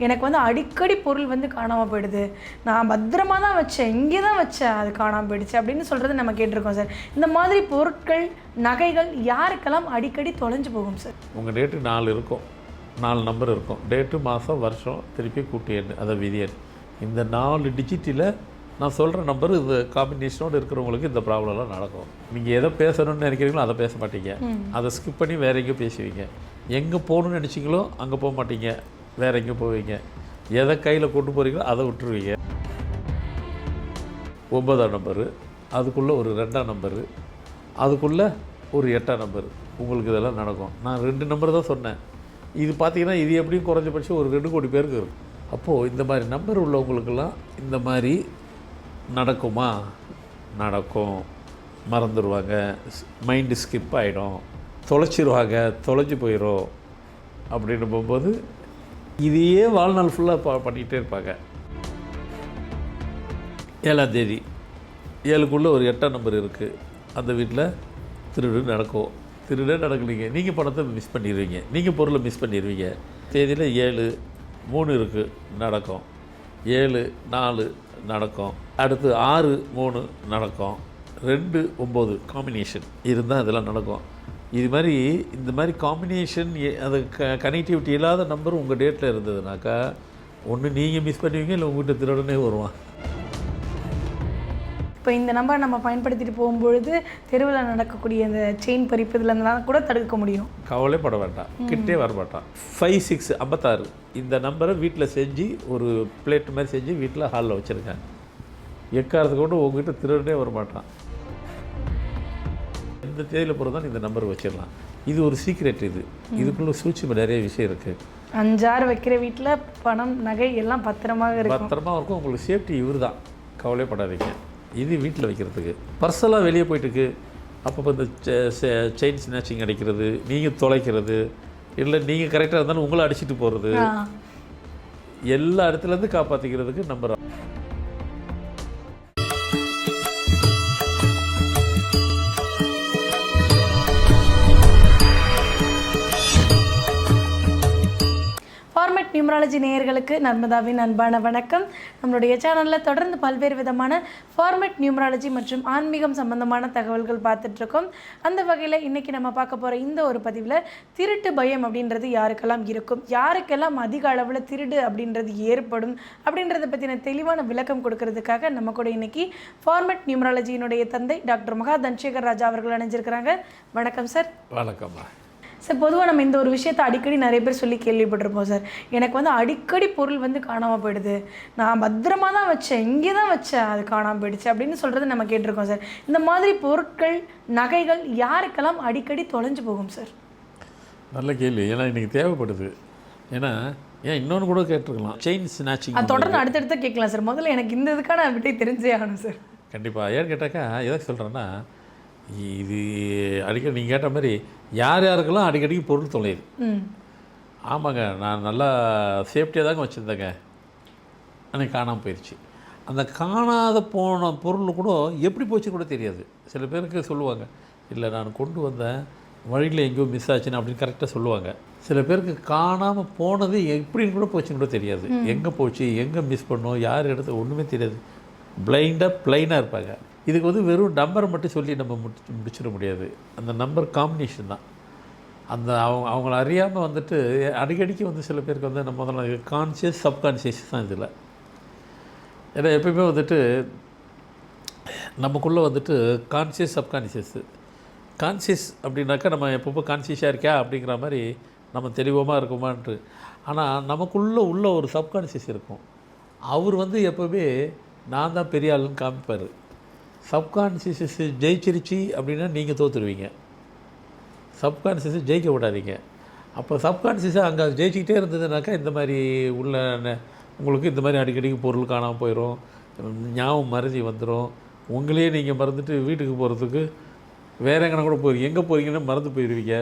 எனக்கு வந்து அடிக்கடி பொருள் வந்து காணாமல் போயிடுது, நான் பத்திரமா தான் வச்சேன், இங்கே தான் வச்சேன், அது காணாமல் போயிடுச்சு அப்படின்னு சொல்கிறது நம்ம கேட்டிருக்கோம் சார். இந்த மாதிரி பொருட்கள், நகைகள் யாருக்கெல்லாம் அடிக்கடி தொலைஞ்சு போகும் சார்? உங்கள் டேட்டு 4 இருக்கும், 4 நம்பர் இருக்கும். டேட்டு, மாதம், வருஷம், திருப்பி கூட்டு எண், அதை விதியன். இந்த 4 டிஜிட்டில் நான் சொல்கிற நம்பர் இது காம்பினேஷனோடு இருக்கிறவங்களுக்கு இந்த ப்ராப்ளம்லாம் நடக்கும். நீங்கள் எதை பேசணும்னு நினைக்கிறீங்களோ அதை பேச மாட்டீங்க, அதை ஸ்கிப் பண்ணி வேறு எங்கேயும் பேசுவீங்க. எங்கே போகணுன்னு நினச்சிங்களோ அங்கே போக மாட்டீங்க, வேறு எங்கேயும் போவீங்க. எதை கையில் கொண்டு போகிறீங்களோ அதை விட்டுருவீங்க. 9ஆம் நம்பரு, அதுக்குள்ளே ஒரு 2ஆம் நம்பரு, அதுக்குள்ளே ஒரு 8ஆம் நம்பரு, உங்களுக்கு இதெல்லாம் நடக்கும். நான் 2 நம்பர் தான் சொன்னேன். இது பார்த்தீங்கன்னா இது எப்படியும் குறைஞ்சபட்சம் ஒரு 2 கோடி பேருக்கு இருக்கும். அப்போது இந்த மாதிரி நம்பர் உள்ளவங்களுக்கெல்லாம் இந்த மாதிரி நடக்குமா? நடக்கும். மறந்துடுவாங்க, மைண்டு ஸ்கிப் ஆகிடும், தொலைச்சிருவாங்க, தொலைஞ்சி போயிடும். அப்படின்னு போகும்போது இதையே வாழ்நாள் ஃபுல்லாக பண்ணிகிட்டே இருப்பாங்க. 7ஆம் தேதி 7க்குள்ளே ஒரு 8ஆம் நம்பர் இருக்குது, அந்த வீட்டில் திருடு நடக்கும். திருடே நடக்கலைங்க, நீங்கள் பணத்தை மிஸ் பண்ணிடுவீங்க, நீங்கள் பொருளை மிஸ் பண்ணிடுவீங்க. தேதியில் 7, 3 இருக்குது, நடக்கும். 7, 4 நடக்கும். அடுத்து 6, 3 நடக்கும். 2, 9 காம்பினேஷன் இருந்தால் இதெல்லாம் நடக்கும். இது மாதிரி இந்த மாதிரி காம்பினேஷன் அது கனெக்டிவிட்டி இல்லாத நம்பர் உங்கள் டேட்டில் இருந்ததுனாக்கா ஒன்று நீங்கள் மிஸ் பண்ணுவீங்க, இல்லை உங்கள்கிட்ட திருடனே வருவான். இப்போ இந்த நம்பரை நம்ம பயன்படுத்திட்டு போகும்பொழுது தெருவில் நடக்கக்கூடிய இந்த செயின் பறிப்பு இதெல்லாம் கூட தடுக்க முடியும். கவலைப்பட வேண்டாம், கிட்டே வர மாட்டான். 5, 6, 56 இந்த நம்பரை வீட்டில் செஞ்சு ஒரு பிளேட் மாதிரி செஞ்சு வீட்டில் ஹாலில் வச்சுருக்கேன். எக்காரத்துக்கு கொண்டு உங்ககிட்ட திருடனே வர மாட்டான். இந்த தேதியில் போகிறதான் இந்த நம்பர் வச்சிடலாம். இது ஒரு சீக்ரெட். இதுக்குள்ளே சூட்சும நிறைய விஷயம் இருக்குது. 5, 6 வைக்கிற வீட்டில் பணம், நகை எல்லாம் பத்திரமாக இருக்கும். பத்திரமா இருக்கும். உங்களுக்கு சேஃப்டி இவர் தான், கவலைப்படாதீங்க. இது வீட்டில் வைக்கிறதுக்கு. பர்சலாக வெளியே போயிட்டுருக்கு, அப்போ இந்த செயின் ஸ்நாச்சிங் அடிக்கிறது, நீங்கள் தொலைக்கிறது, இல்லை நீங்கள் கரெக்டாக இருந்தாலும் உங்களை அடிச்சுட்டு போகிறது, எல்லா இடத்துலேருந்து காப்பாற்றிக்கிறதுக்கு நம்பர். ஃபார்மேட் நியூமராலஜி நேயர்களுக்கு நர்மதாவின் அன்பான வணக்கம். நம்மளுடைய சேனலில் தொடர்ந்து பல்வேறு விதமான ஃபார்மேட் நியூமராலஜி மற்றும் ஆன்மீகம் சம்பந்தமான தகவல்கள் பார்த்துட்ருக்கோம். அந்த வகையில் இன்றைக்கி நம்ம பார்க்க போகிற இந்த ஒரு பதிவில் திருட்டு பயம் அப்படின்றது யாருக்கெல்லாம் இருக்கும், யாருக்கெல்லாம் அதிக அளவில் திருடு அப்படின்றது ஏற்படும் அப்படின்றத பற்றின தெளிவான விளக்கம் கொடுக்கறதுக்காக நம்ம கூட இன்றைக்கி ஃபார்மேட் நியூமராலஜியினுடைய தந்தை டாக்டர் மகா தன்சேகர் ராஜா அவர்கள் அணிஞ்சிருக்கிறாங்க. வணக்கம் சார். வணக்கம்மா சார். பொதுவாக நம்ம இந்த ஒரு விஷயத்தை அடிக்கடி நிறைய பேர் சொல்லி கேள்விப்பட்டிருப்போம் சார். எனக்கு வந்து அடிக்கடி பொருள் வந்து காணாமல் போயிடுது, நான் பத்திரமா தான் வச்சேன், இங்கே தான் வச்சேன், அது காணாமல் போயிடுச்சு அப்படின்னு சொல்கிறது நம்ம கேட்டிருக்கோம் சார். இந்த மாதிரி பொருட்கள், நகைகள் யாருக்கெல்லாம் அடிக்கடி தொலைஞ்சு போகும் சார்? நல்ல கேள்வி. ஏன்னா இன்றைக்கி தேவைப்படுது. ஏன்னா இன்னொன்று கூட கேட்டிருக்கலாம், செயின் ஸ்நாச்சிங். அது தொடர்ந்து அடுத்தடுத்து கேட்கலாம் சார். முதல்ல எனக்கு இந்த இதுக்கான விட்டை தெரிஞ்சே ஆகணும் சார். கண்டிப்பாக. ஏன்னு கேட்டாக்கா எதாவது சொல்கிறேன்னா, இது அடிக்கடி நீங்கள் கேட்ட மாதிரி யார் யாருக்கெல்லாம் அடிக்கடிக்கு பொருள் தொலையுது. ஆமாங்க, நான் நல்லா சேஃப்டியாக தாங்க வச்சுருந்தேங்க, எனக்கு காணாமல் போயிடுச்சு. அந்த காணாத போன பொருள் கூட எப்படி போச்சுன்னு கூட தெரியாது. சில பேருக்கு சொல்லுவாங்க, இல்லை நான் கொண்டு வந்தேன், வழியில் எங்கேயோ மிஸ் ஆச்சுன்னு அப்படின்னு கரெக்டாக சொல்லுவாங்க. சில பேருக்கு காணாமல் போனது எப்படின்னு கூட போச்சுன்னு கூட தெரியாது. எங்கே போச்சு, எங்கே மிஸ் பண்ணோம், யார் இடத்துல ஒன்றுமே தெரியாது. பிளைனாக இருப்பாங்க. இதுக்கு வந்து வெறும் நம்பரை மட்டும் சொல்லி நம்ம முடிச்சிட முடியாது. அந்த நம்பர் காம்பினேஷன் தான். அந்த அவங்கள அறியாமல் வந்துட்டு அடிக்கடிக்கு வந்து சில பேருக்கு வந்து நம்ம முதல்ல கான்சியஸ், சப்கான்சியஸ் தான் இதில். ஏன்னா எப்பயுமே வந்துட்டு நமக்குள்ளே வந்துட்டு கான்சியஸ், கான்சியஸ் அப்படின்னாக்கா நம்ம எப்பப்போ கான்சியஸாக இருக்கா அப்படிங்கிற மாதிரி நம்ம தெளிவமாக இருக்குமான்ட்டு. ஆனால் நமக்குள்ளே உள்ள ஒரு சப்கான்சியஸ் இருக்கும். அவர் வந்து எப்போவுமே நான் தான் பெரிய ஆளுன்னு காமிப்பார். சப்கான்சியஸ் ஜெயிச்சிருச்சு அப்படின்னா நீங்கள் தோற்றுருவீங்க. சப்கான்சியஸை ஜெயிக்க விடாதீங்க. அப்போ சப்கான்சியஸாக அங்கே ஜெயிச்சிக்கிட்டே இருந்ததுனாக்கா இந்த மாதிரி உள்ள உங்களுக்கு இந்த மாதிரி அடிக்கடிக்கு பொருள் காணாமல் போயிடும், ஞாபகம் மறதி வந்துடும். உங்களையே நீங்கள் மறந்துட்டு வீட்டுக்கு போகிறதுக்கு வேறு எங்கன்னா கூட போயிருவீங்க. எங்கே போகிறீங்கன்னு மறந்து போயிடுவீங்க.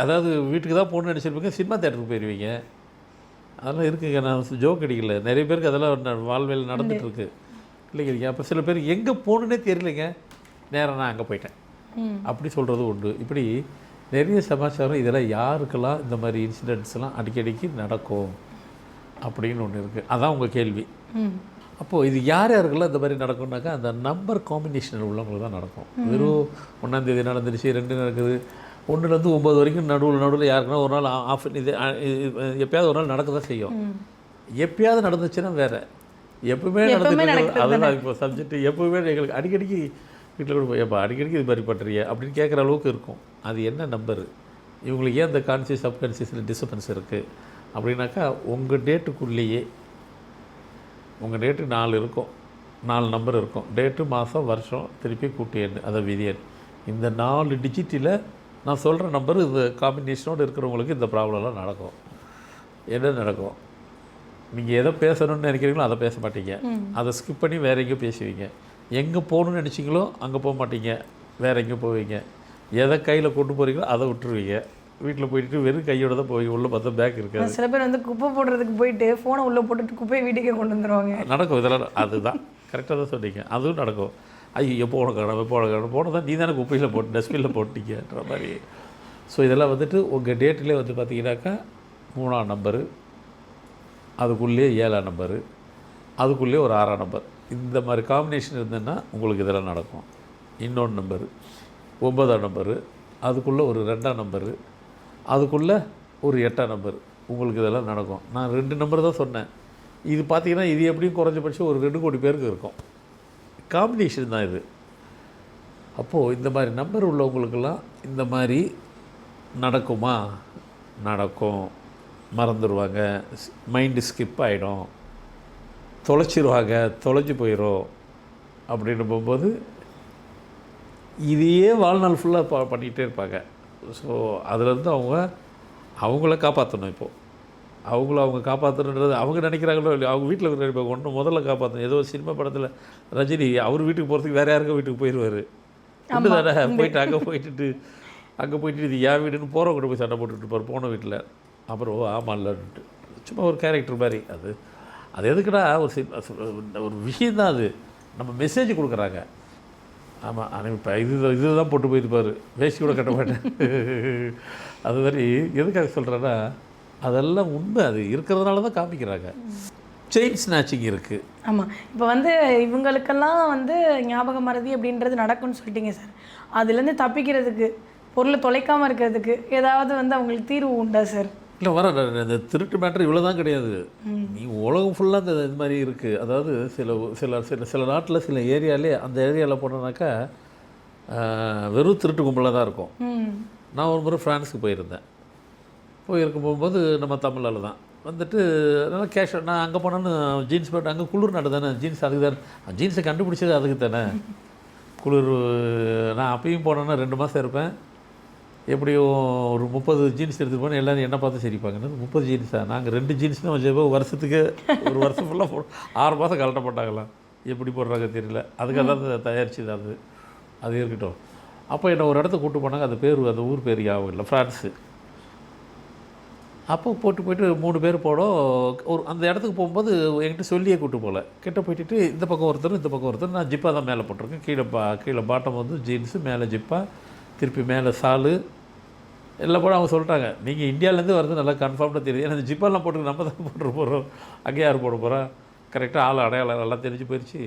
அதாவது வீட்டுக்கு தான் போகணுன்னு நினச்சிருப்பீங்க, சினிமா தேட்டருக்கு போயிடுவீங்க. அதெல்லாம் இருக்குங்க. நான் ஜோக் அடிக்கல, நிறைய பேருக்கு அதெல்லாம் வாழ்வையில் நடந்துகிட்ருக்கு இல்லைங்க. அப்போ சில பேர் எங்கே போகணுன்னே தெரியலைங்க, நேராக நான் அங்கே போயிட்டேன் அப்படி சொல்கிறது உண்டு. இப்படி நிறைய சமாச்சாரம். இதெல்லாம் யாருக்கெல்லாம் இந்த மாதிரி இன்சிடென்ட்ஸ்லாம் அடிக்கடிக்கு நடக்கும் அப்படின்னு ஒன்று இருக்குது. அதான் உங்கள் கேள்வி. அப்போது இது யார் யாருக்கெல்லாம் இந்த மாதிரி நடக்கும்னாக்கா அந்த நம்பர் காம்பினேஷன் உள்ளவங்களுக்கு தான் நடக்கும். வெறும் 1ஆம் தேதி நடந்துருச்சு, 2 நடக்குது, 1லேருந்து 9 வரைக்கும் நடுவில் யாருக்குன்னா ஒரு நாள் ஆஃப் இது எப்பயாவது ஒரு நாள் நடக்க தான் செய்யும். எப்பயாவது நடந்துச்சுன்னா வேறு, எப்பவுமே நடந்துட்டு அதெல்லாம் இப்போ சப்ஜெக்ட் எப்பவுமே எங்களுக்கு அடிக்கடிக்கு வீட்டில் கூட போய் எப்போ அடிக்கடிக்கு இது மாதிரி பண்ணுறிய அப்படின்னு கேட்குற அளவுக்கு இருக்கும். அது என்ன நம்பரு, இவங்களுக்கு ஏன் இந்த கான்சியஸ் சப்கான்சியஸில் டிஸ்டர்பன்ஸ் இருக்குது அப்படின்னாக்கா உங்கள் டேட்டுக்குள்ளேயே உங்கள் டேட்டு 4 இருக்கும், 4 நம்பர் இருக்கும். டேட்டு, மாதம், வருஷம், திருப்பி கூட்டு எண், அதை விதியன். இந்த 4 டிஜிட்டில் நான் சொல்கிற நம்பர் இந்த காம்பினேஷனோடு இருக்கிறவங்களுக்கு இந்த ப்ராப்ளம்லாம் நடக்கும். என்ன நடக்கும், நீங்கள் எதை பேசணும்னு நினைக்கிறீங்களோ அதை பேச மாட்டீங்க, அதை ஸ்கிப் பண்ணி வேறு எங்கேயும் பேசுவீங்க. எங்கே போகணுன்னு நினச்சிங்களோ அங்கே போக மாட்டீங்க, வேறு எங்கேயும் போவீங்க. எதை கையில் கொண்டு போகிறீங்களோ அதை விட்டுருவீங்க. வீட்டில் போயிட்டு வெறும் கையோட தான் போய் உள்ளே பார்த்தா பேக் இருக்காது. சில பேர் வந்து குப்பை போடுறதுக்கு போயிட்டு ஃபோனை உள்ளே போட்டுட்டு குப்பையை வீட்டுக்கே கொண்டு வந்துடுவாங்க. நடக்கும் இதெல்லாம். அதுதான் கரெக்டாக தான் சொன்னீங்க, அதுவும் நடக்கும். ஐயோ போன காரணம் போனதான் நீ தானே குப்பையில் போட்டு டஸ்ட்பினில் போட்டீங்கன்ற மாதிரி. ஸோ இதெல்லாம் வந்துட்டு உங்கள் டேட்டிலே வந்து பார்த்தீங்கன்னாக்கா 3ஆம் நம்பரு, அதுக்குள்ளேயே 7ஆம் நம்பரு, அதுக்குள்ளேயே ஒரு 6ஆம் நம்பர், இந்த மாதிரி காம்பினேஷன் இருந்ததுன்னா உங்களுக்கு இதெல்லாம் நடக்கும். இன்னொன்று நம்பரு 9ஆம் நம்பரு, அதுக்குள்ளே ஒரு 2ஆம் நம்பரு, அதுக்குள்ளே ஒரு 8ஆம் நம்பர், உங்களுக்கு இதெல்லாம் நடக்கும். நான் 2 நம்பர் தான் சொன்னேன். இது பார்த்திங்கன்னா இது எப்படியும் குறைஞ்சபட்சம் ஒரு 2 கோடி பேருக்கு இருக்கும். காம்பினேஷன் தான் இது. அப்போது இந்த மாதிரி நம்பர் உள்ளவங்களுக்கெல்லாம் இந்த மாதிரி நடக்குமா? நடக்கும். மறந்துடுவாங்க, மைண்டு ஸ்கிப் ஆகிடும், தொலைச்சிருவாங்க, தொலைஞ்சி போயிடும். அப்படின்னு போகும்போது இதையே வாழ்நாள் ஃபுல்லாக பண்ணிகிட்டே இருப்பாங்க. ஸோ அதுலேருந்து அவங்கள காப்பாற்றணும். இப்போது அவங்க காப்பாற்றணுன்றது அவங்க நினைக்கிறாங்களோ இல்லையோ, அவங்க வீட்டில் நினைப்பாங்க ஒன்று முதல்ல காப்பாற்றணும். ஏதோ சினிமா படத்தில் ரஜினி அவர் வீட்டுக்கு போகிறதுக்கு வேறு யாருக்கும் வீட்டுக்கு போயிடுவார். ஒன்று தானே போயிட்டு அங்கே போயிட்டு இது என் வீடுன்னு போகிறவங்க போய் சண்டை போட்டுட்டு இருப்பார் போன வீட்டில். அப்புறம் ஆமாம் இல்லைன்ட்டு சும்மா ஒரு கேரக்டர் மாதிரி. அது எதுக்குன்னா ஒரு விஷயந்தான். அது நம்ம மெசேஜ் கொடுக்குறாங்க. ஆமாம், ஆனால் இப்போ இதுதான் போட்டு போயிருப்பார், வேஷ்டி கூட கட்ட மாட்டேன். அது மாதிரி எதுக்காக சொல்கிறேன்னா அதெல்லாம் உண்மை. அது இருக்கிறதுனால தான் காமிக்கிறாங்க. செயின் ஸ்நாச்சிங் இருக்குது. ஆமாம், இப்போ வந்து இவங்களுக்கெல்லாம் வந்து ஞாபக மறதி அப்படின்றது நடக்கும்னு சொல்லிட்டீங்க சார். அதுலேருந்து தப்பிக்கிறதுக்கு, பொருளை தொலைக்காமல் இருக்கிறதுக்கு ஏதாவது வந்து அவங்களுக்கு தீர்வு உண்டா சார்? இல்லை இந்த திருட்டு மேட்ரு இவ்வளோ தான் கிடையாது. நீ உலகம் ஃபுல்லாக இது மாதிரி இருக்குது. அதாவது சில நாட்டில் சில ஏரியாலே அந்த ஏரியாவில் போனோன்னாக்கா வெறும் திருட்டு கும்பலாக தான் இருக்கும். நான் ஒரு முறை ஃப்ரான்ஸுக்கு போயிருக்கும் போகும்போது நம்ம தமிழால் தான் வந்துட்டு நல்லா கேஷ். நான் அங்கே போனேன்னு ஜீன்ஸ் பேண்ட், அங்கே குளிர் நாடு தானே, ஜீன்ஸ் அதுக்கு தானே, ஜீன்ஸை கண்டுபிடிச்சது அதுக்கு தானே குளிர். நான் அப்பயும் போனேன்னா 2 மாதம் இருப்பேன். எப்படியும் ஒரு 30 ஜீன்ஸ் எடுத்துகிட்டு போனால் எல்லோரும் என்ன பார்த்து சிரிப்பாங்கன்னு. 30 ஜீன்ஸா? நாங்கள் 2 ஜீன்ஸ் தான் வச்சுப்போம். வருஷத்துக்கு ஒரு வருஷம் ஃபுல்லாக 6 மாதம் கலட்ட போட்டாங்களாம். எப்படி போடுறாங்க தெரியல. அதுக்காக தான் தயாரிச்சு தான் அது இருக்கட்டும். அப்போ என்னை ஒரு இடத்துக்கு கூப்பிட்டு போனாங்க. அந்த ஊர் பேர் ஞாபகம் இல்லை, ஃப்ரான்ஸு. அப்போ போயிட்டு 3 பேர் போனோம். அந்த இடத்துக்கு போகும்போது என்கிட்ட சொல்லியே கூப்பிட்டு போகல. கிட்ட போயிட்டு இந்த பக்கம் ஒருத்தர் நான் ஜிப்பாக தான் மேலே போட்டிருக்கேன். கீழே பாட்டம் வந்து ஜீன்ஸு, மேலே ஜிப்பா, திருப்பி மேலே சாலு எல்லாம் போட. அவங்க சொல்லிட்டாங்க, நீங்கள் இந்தியாவிலேருந்து வரது நல்லா கன்ஃபார்ம்டாக தெரியுது. ஏன்னா இந்த ஜிப்பாலாம் போட்டு நம்ம தான் போட்டு போகிறோம், அங்கே யார் போட போகிறா, கரெக்டாக ஆள் அடையாளம் நல்லா தெரிஞ்சு போயிடுச்சு,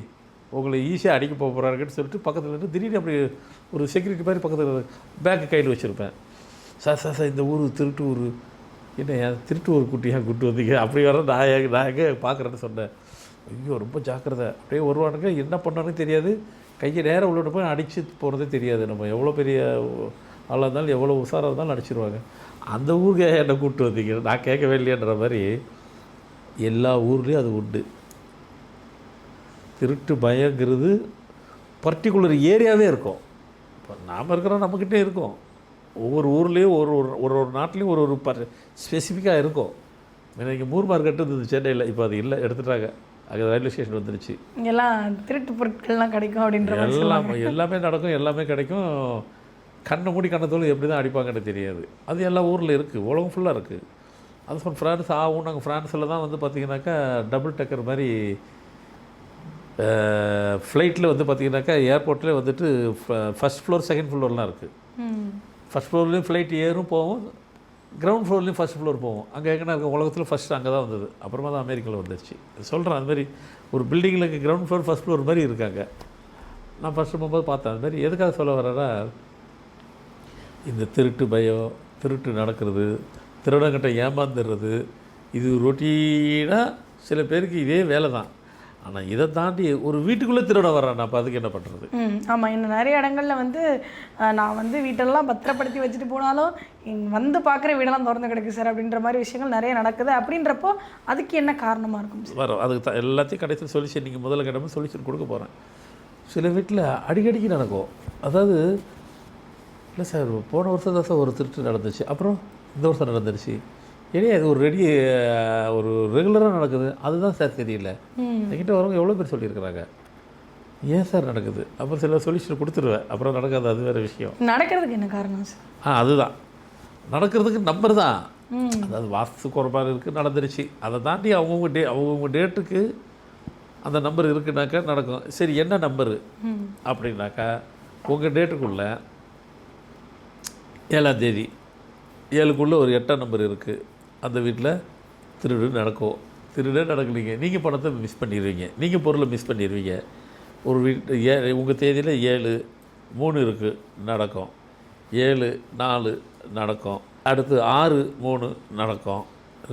உங்களை ஈஸியாக அடிக்க போகிறாருன்னு சொல்லிட்டு பக்கத்தில் இருந்து திடீர்னு அப்படி ஒரு செக்யூரிட்டி மாதிரி பக்கத்தில் பேக்கு கையில் வச்சுருப்பேன். சார் இந்த ஊர் திருட்டு ஊர், என்ன திருட்டு ஊர் குட்டியாக கூட்டு வந்தீங்க அப்படி வர நான் எங்கே பார்க்குறேன்னு சொன்னேன். ஐயோ ரொம்ப ஜாக்கிரதை. அப்படியே வருவானுங்க, என்ன பண்ணானு தெரியாது, கையை நேராக உள்ளே போய் அடித்து போகிறதே தெரியாது. நம்ம எவ்வளோ பெரிய ஆளாக இருந்தாலும் எவ்வளோ உஷாராக இருந்தாலும் அடிச்சிருவாங்க. அந்த ஊருக்கு என்னை கூப்பிட்டு வந்தீங்க, நான் கேட்கவே இல்லையன்ற மாதிரி எல்லா ஊர்லேயும் அது உண்டு. திருட்டு பயங்கிறது பர்டிகுலர் ஏரியாவே இருக்கும். இப்போ நாம் இருக்கிறோம், நம்மக்கிட்டே இருக்கும். ஒவ்வொரு ஊர்லேயும் ஒரு நாட்டிலையும் ஒரு ஸ்பெசிஃபிக்காக இருக்கும். இங்கே மூர் மார்க்கெட்டு இருந்தது சென்னையில், இப்போ அது இல்லை, எடுத்துட்டாங்க. அங்கே ரயில்வே ஸ்டேஷன் வந்துருச்சு. இங்கெல்லாம் திருட்டு பொருட்கள்லாம் கிடைக்கும் அப்படின்ற எல்லாமே நடக்கும், எல்லாமே கிடைக்கும். கண்ணை மூடி கண்ணத்தோடு எப்படி தான் அடிப்பாங்கன்னு தெரியாது. அது எல்லா ஊரில் இருக்குது, உலகம் ஃபுல்லாக இருக்குது. அது ஃப்ரான்ஸ் ஆகும். நாங்கள் ஃப்ரான்ஸில் தான் வந்து பார்த்திங்கனாக்கா டபுள் டக்கர் மாதிரி ஃப்ளைட்டில் வந்து பார்த்திங்கனாக்கா ஏர்போர்ட்லேயே வந்துட்டு ஃபஸ்ட் ஃப்ளோர் செகண்ட் ஃப்ளோர்லாம் இருக்குது. ஃபஸ்ட் ஃப்ளோர்லேயும் ஃப்ளைட் ஏறும் போகும், கிரவுண்ட் ஃப்ளோர்லேயும் ஃபஸ்ட் ஃப்ளோர் போவோம். அங்கே எங்கன்னா இருக்க உலகத்தில் ஃபஸ்ட்டு அங்கே தான் வந்தது. அப்புறமா தான் அமெரிக்காவில் வந்துருச்சு. சொல்கிறேன் அது மாதிரி ஒரு பில்டிங்கில் கிரவுண்ட் ஃப்ளோர் ஃபஸ்ட் ஃப்ளோர் மாதிரி இருக்காங்க. நான் ஃபஸ்ட்டு போகும்போது பார்த்தேன். அது மாதிரி எதுக்காக சொல்ல வரேன்னா, இந்த திருட்டு பயம், திருட்டு நடக்கிறது, திருடங்கிட்ட ஏமாந்துடுறது, இது ரொட்டீனாக சில பேருக்கு இதே வேலை தான். ஆனால் இதை தாண்டி ஒரு வீட்டுக்குள்ளே திருட வர்றான். அப்போ அதுக்கு என்ன பண்ணுறது? ஆமாம். இன்னும் நிறைய இடங்களில் வந்து நான் வந்து வீட்டெல்லாம் பத்திரப்படுத்தி வச்சுட்டு போனாலும் வந்து பார்க்குற வீடெல்லாம் திறந்து கிடக்கு சார் அப்படின்ற மாதிரி விஷயங்கள் நிறைய நடக்குது. அப்படின்றப்போ அதுக்கு என்ன காரணமாக இருக்கும் சார்? வரும் அதுக்கு தான் எல்லாத்தையும் கடைசியில் சொல்யூஷன் நீங்கள் முதல்ல கிடமே சொல்யூஷன் கொடுக்க போகிறேன். சில வீட்டில் அடிக்கடிக்கு நடக்கும். அதாவது இல்லை சார் போன வருஷம் தான் சார் ஒரு திருட்டு நடந்துச்சு, அப்புறம் இந்த வருஷம் நடந்துருச்சு. ஏன்னா அது ஒரு ரெகுலராக நடக்குது, அதுதான் சார் தெரியல. என்கிட்ட வரவங்க எவ்வளோ பேர் சொல்லியிருக்கிறாங்க, ஏன் சார் நடக்குது? அப்புறம் சில சொல்யூஷன் கொடுத்துருவேன், அப்புறம் நடக்காது, அது வேறு விஷயம். நடக்கிறதுக்கு என்ன காரணம் சார்? அதுதான் நடக்கிறதுக்கு நம்பர் தான். அதாவது வாஸ்து குறைபாடு இருக்குது, நடந்துருச்சு. அதை தாண்டி அவங்கவுங்க டேட்டுக்கு அந்த நம்பர் இருக்குனாக்கா நடக்கும். சரி, என்ன நம்பரு அப்படின்னாக்கா, உங்கள் டேட்டுக்குள்ளே 7ஆம் தேதி 7க்குள்ளே ஒரு 8ஆம் நம்பர் இருக்குது. அந்த வீட்டில் திருடு நடக்கும். திருடே நடக்கலீங்க, நீங்கள் பணத்தை மிஸ் பண்ணிடுவீங்க, நீங்கள் பொருளை மிஸ் பண்ணிடுவீங்க. ஒரு வீட்டு உங்கள் தேதியில் 7-3 இருக்குது, நடக்கும். 7-4 நடக்கும். அடுத்து 6-3 நடக்கும்.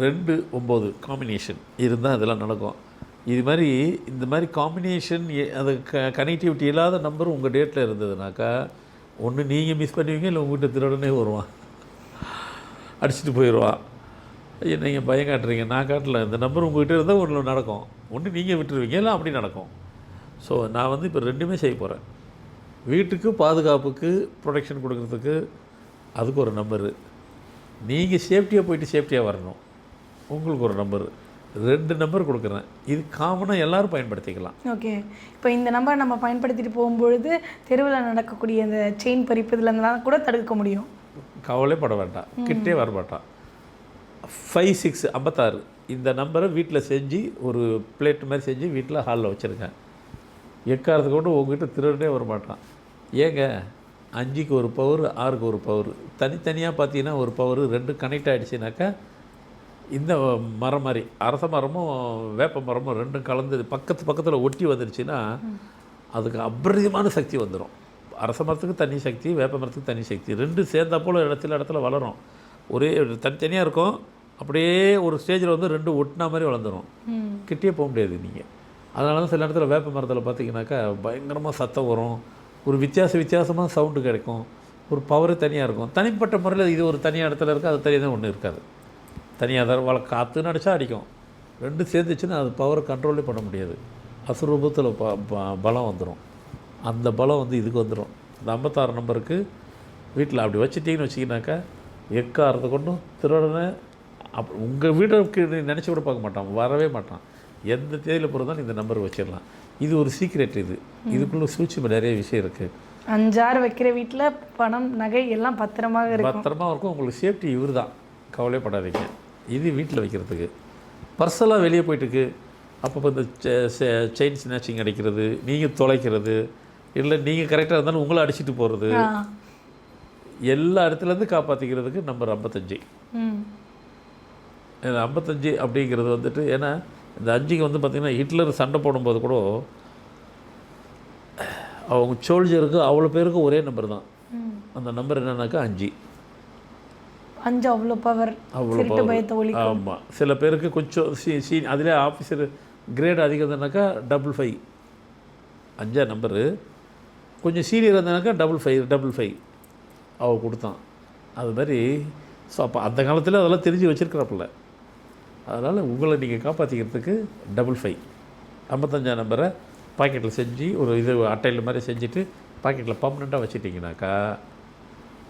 2-9 காம்பினேஷன் இருந்தால் அதெல்லாம் நடக்கும். இது மாதிரி இந்த மாதிரி காம்பினேஷன் அது கனெக்டிவிட்டி இல்லாத நம்பர் உங்கள் டேட்டில் இருந்ததுனாக்கா, ஒன்று நீங்கள் மிஸ் பண்ணுவீங்க, இல்லை உங்கள் வீட்டை திருடனே வருவான், அடிச்சுட்டு போயிடுவான். நீங்கள் பயம் காட்டுறீங்க, நான் காட்டல. இந்த நம்பர் உங்கள்கிட்ட இருந்தால் ஒன்று நடக்கும், ஒன்று நீங்கள் விட்டுருவீங்க, இல்லை அப்படி நடக்கும். ஸோ நான் வந்து இப்போ ரெண்டுமே செய்ய போகிறேன். வீட்டுக்கு பாதுகாப்புக்கு ப்ரொடெக்ஷன் கொடுக்குறதுக்கு அதுக்கு ஒரு நம்பரு, நீங்கள் சேஃப்டியாக போயிட்டு சேஃப்டியாக வரணும், உங்களுக்கு ஒரு நம்பரு. 2 நம்பர் கொடுக்குறேன். இது காமனாக எல்லோரும் பயன்படுத்திக்கலாம். ஓகே. இப்போ இந்த நம்பர் நம்ம பயன்படுத்திட்டு போகும்பொழுது தெருவில் நடக்கக்கூடிய இந்த செயின் பறிப்பு இதுலலாம் கூட தடுக்க முடியும். கவலைப்பட வேண்டாம், கிட்டே வரமாட்டான். 56 56 இந்த நம்பரை வீட்டில் செஞ்சு ஒரு பிளேட் மாதிரி செஞ்சு வீட்டில் ஹாலில் வச்சுருக்கேன். எக்காரத்துக்கு கொண்டு உங்ககிட்ட திருடனே வரமாட்டான். ஏங்க 5க்கு ஒரு பவர், 6க்கு ஒரு பவர், தனித்தனியாக பார்த்தீங்கன்னா ஒரு பவர், 2 கனெக்ட் ஆகிடுச்சினாக்கா இந்த மரம் மாதிரி அரச மரமும் வேப்ப மரமும் 2 கலந்து பக்கத்தில் ஒட்டி வந்துடுச்சுன்னா அதுக்கு அபரிதமான சக்தி வந்துடும். அரச மரத்துக்கு தனி சக்தி, வேப்ப மரத்துக்கு தனி சக்தி, 2 சேர்ந்தா போல் இடத்துல வளரும். ஒரே தனித்தனியாக இருக்கும், அப்படியே ஒரு ஸ்டேஜில் வந்து 2 ஒட்டினா மாதிரி வளர்ந்துடும். கிட்டே போக முடியாது நீங்கள். அதனால தான் சில இடத்துல வேப்ப மரத்தில் பார்த்தீங்கன்னாக்கா பயங்கரமாக சத்தம் வரும், ஒரு வித்தியாசமாக சவுண்டு கிடைக்கும், ஒரு பவரு தனியாக இருக்கும். தனிப்பட்ட முறையில் இது ஒரு தனியாக இடத்துல இருக்குது, அது தனியாக தான் ஒன்றும் இருக்காது. தனியாக தான் காற்றுன்னு அடித்தா அடிக்கும். 2 சேர்ந்துச்சுன்னா அது பவரை கண்ட்ரோலே பண்ண முடியாது. அசுரூபத்தில் பலம் வந்துடும். அந்த பலம் வந்து இதுக்கு வந்துடும். இந்த 56 நம்பருக்கு வீட்டில் அப்படி வச்சுட்டிங்கன்னு வச்சிங்கனாக்கா எக்காரத்தை கொண்டும் திருடனை உங்கள் வீட்டுக்கு நினச்சி கூட பார்க்க மாட்டான், வரவே மாட்டான். எந்த தேதியில் பிறந்தாலும் இந்த நம்பர் வச்சிடலாம். இது ஒரு சீக்ரெட். இதுக்குள்ளே சூட்சும நிறைய விஷயம் இருக்குது. 5-6 வைக்கிற வீட்டில் பணம் நகை எல்லாம் பத்திரமா இருக்கும். உங்களுக்கு சேஃப்டி இவர் தான், கவலைப்படாதீங்க. இது வீட்டில் வைக்கிறதுக்கு. பர்சனலாக வெளியே போயிட்டுருக்கு, அப்போ இந்த செயின் ஸ்நாச்சிங் அடிக்கிறது, நீங்கள் தொலைக்கிறது, இல்லை நீங்கள் கரெக்டாக இருந்தாலும் உங்களை அடிச்சுட்டு போகிறது, எல்லா இடத்துலேருந்து காப்பாற்றிக்கிறதுக்கு நம்பர் 55. இந்த 55 அப்படிங்கிறது வந்துட்டு, ஏன்னா இந்த 5க்கு வந்து பார்த்திங்கன்னா ஹிட்லர் சண்டை போடும்போது கூட அவங்க சோல்ஜருக்கு அவ்வளோ பேருக்கு ஒரே நம்பர் தான். அந்த நம்பர் என்னன்னாக்கா 5 அவ்வளோ பவர். ஆமாம். சில பேருக்கு கொஞ்சம் அதிலே ஆஃபீஸர் கிரேட் அதிகம் இருந்ததுனாக்கா 55 5 நம்பரு. கொஞ்சம் சீனியர் இருந்ததுனாக்கா 55 அவ கொடுத்தான். அது மாதிரி. ஸோ அப்போ அந்த காலத்தில் அதெல்லாம் தெரிஞ்சு வச்சுருக்கிறாப்புல. அதனால் உங்களை நீங்கள் காப்பாற்றிக்கிறதுக்கு 55 55 நம்பரை பாக்கெட்டில் செஞ்சு ஒரு இது அட்டையில் மாதிரி செஞ்சுட்டு பாக்கெட்டில் பர்மனெண்ட்டாக வச்சுட்டிங்கனாக்கா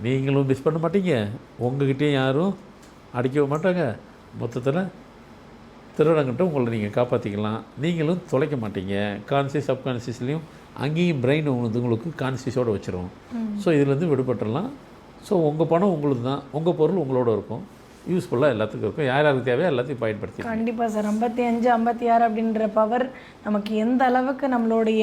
நீங்களும் மிஸ் பண்ண மாட்டீங்க, உங்கள்கிட்டையும் யாரும் அடிக்கவும் மாட்டாங்க. மொத்தத்தில் திருடங்கிட்ட உங்களை நீங்கள் காப்பாற்றிக்கலாம், நீங்களும் தொலைக்க மாட்டீங்க. கான்சியஸ் சப்கான்சியஸ்லேயும் அங்கேயும் பிரெயின் உங்களுக்கு கான்சியஸோடு வச்சிரும். ஸோ இதுலேருந்து விடுபட்டுடலாம். ஸோ உங்கள் பணம் உங்களுக்கு தான், உங்கள் பொருள் உங்களோட இருக்கும். யூஸ்ஃபுல்லாக எல்லாத்துக்கும் இருக்கும். யார் யாருக்கு தேவையோ எல்லாத்தையும் பயன்படுத்தி. கண்டிப்பாக சார். 55 56 அப்படின்ற பவர் நமக்கு எந்த அளவுக்கு நம்மளுடைய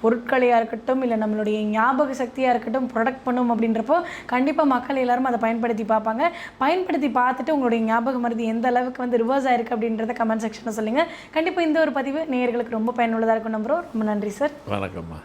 பொருட்களையாக இருக்கட்டும் இல்லை நம்மளுடைய ஞாபக சக்தியாக இருக்கட்டும் ப்ரொடக்ட் பண்ணும் அப்படின்றப்போ கண்டிப்பாக மக்கள் எல்லாரும் அதை பயன்படுத்தி பார்ப்பாங்க. பயன்படுத்தி பார்த்துட்டு உங்களுடைய ஞாபக மருதி எந்த அளவுக்கு வந்து ரிவர்ஸ் ஆயிருக்கு அப்படின்றத கமெண்ட் செக்ஷனில் சொல்லுங்கள். கண்டிப்பாக இந்த ஒரு பதிவு நேயர்களுக்கு ரொம்ப பயனுள்ளதாக இருக்கும் நம்புகிறோம். ரொம்ப நன்றி சார். வணக்கம்மா.